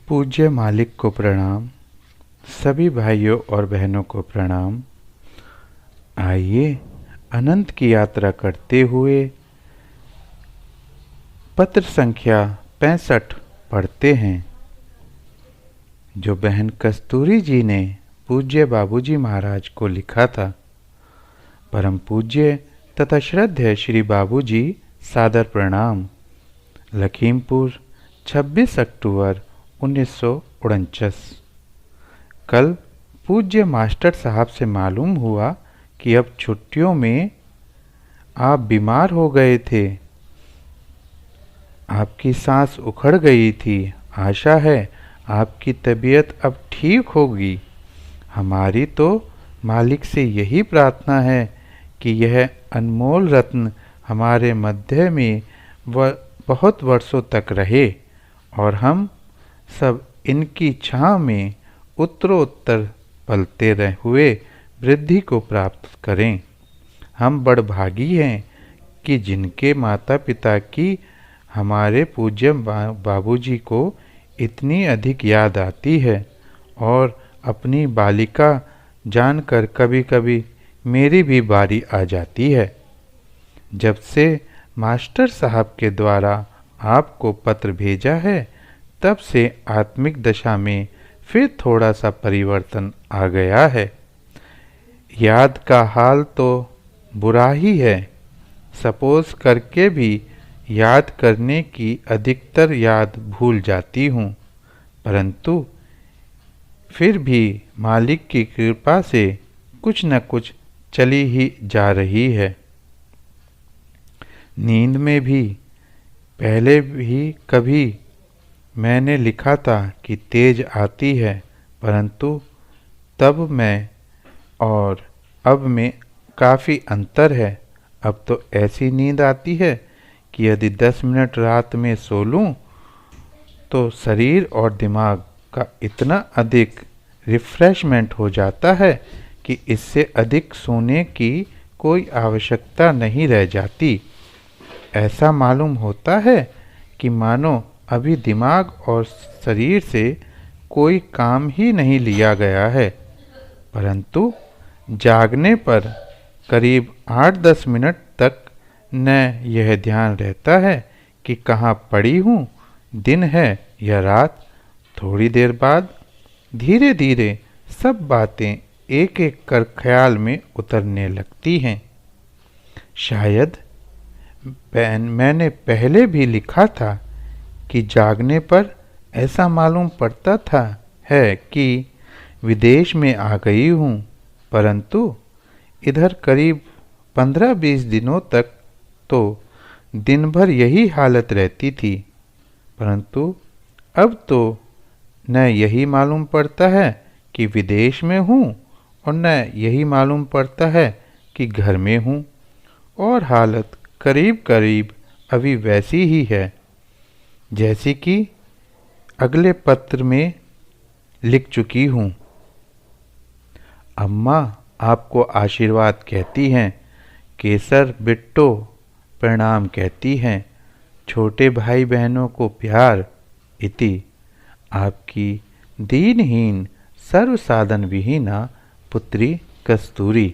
पूज्य मालिक को प्रणाम। सभी भाइयों और बहनों को प्रणाम। आइए अनंत की यात्रा करते हुए पत्र संख्या 65 पढ़ते हैं, जो बहन कस्तूरी जी ने पूज्य बाबूजी महाराज को लिखा था। परम पूज्य तथा श्रद्धेय श्री बाबूजी, सादर प्रणाम। लखीमपुर, 26 अक्टूबर 1949। कल पूज्य मास्टर साहब से मालूम हुआ कि अब छुट्टियों में आप बीमार हो गए थे। आपकी सांस उखड़ गई थी। आशा है आपकी तबीयत अब ठीक होगी। हमारी तो मालिक से यही प्रार्थना है कि यह अनमोल रत्न हमारे मध्य में बहुत वर्षों तक रहे और हम सब इनकी छाँव में उत्तरोत्तर पलते हुए वृद्धि को प्राप्त करें। हम बड़भागी हैं कि जिनके माता पिता की हमारे पूज्य बाबूजी को इतनी अधिक याद आती है, और अपनी बालिका जानकर कभी कभी मेरी भी बारी आ जाती है। जब से मास्टर साहब के द्वारा आपको पत्र भेजा है, तब से आत्मिक दशा में फिर थोड़ा सा परिवर्तन आ गया है। याद का हाल तो बुरा ही है। सपोज करके भी याद करने की अधिकतर याद भूल जाती हूँ, परंतु फिर भी मालिक की कृपा से कुछ न कुछ चली ही जा रही है। नींद में भी पहले भी कभी मैंने लिखा था कि तेज आती है, परंतु तब में और अब में काफ़ी अंतर है। अब तो ऐसी नींद आती है कि यदि 10 मिनट रात में सो लूँ तो शरीर और दिमाग का इतना अधिक रिफ्रेशमेंट हो जाता है कि इससे अधिक सोने की कोई आवश्यकता नहीं रह जाती। ऐसा मालूम होता है कि मानो अभी दिमाग और शरीर से कोई काम ही नहीं लिया गया है, परंतु जागने पर करीब 8-10 मिनट तक न यह ध्यान रहता है कि कहाँ पड़ी हूँ, दिन है या रात। थोड़ी देर बाद धीरे धीरे सब बातें एक एक कर ख्याल में उतरने लगती हैं। शायद मैंने पहले भी लिखा था कि जागने पर ऐसा मालूम पड़ता था है कि विदेश में आ गई हूँ, परंतु इधर करीब 15-20 दिनों तक तो दिन भर यही हालत रहती थी। परंतु अब तो न यही मालूम पड़ता है कि विदेश में हूँ, और न यही मालूम पड़ता है कि घर में हूँ, और हालत करीब करीब अभी वैसी ही है जैसी कि अगले पत्र में लिख चुकी हूँ। अम्मा आपको आशीर्वाद कहती हैं, केसर बिट्टो प्रणाम कहती हैं, छोटे भाई बहनों को प्यार। इति आपकी दीनहीन सर्वसाधन विहीना पुत्री कस्तूरी।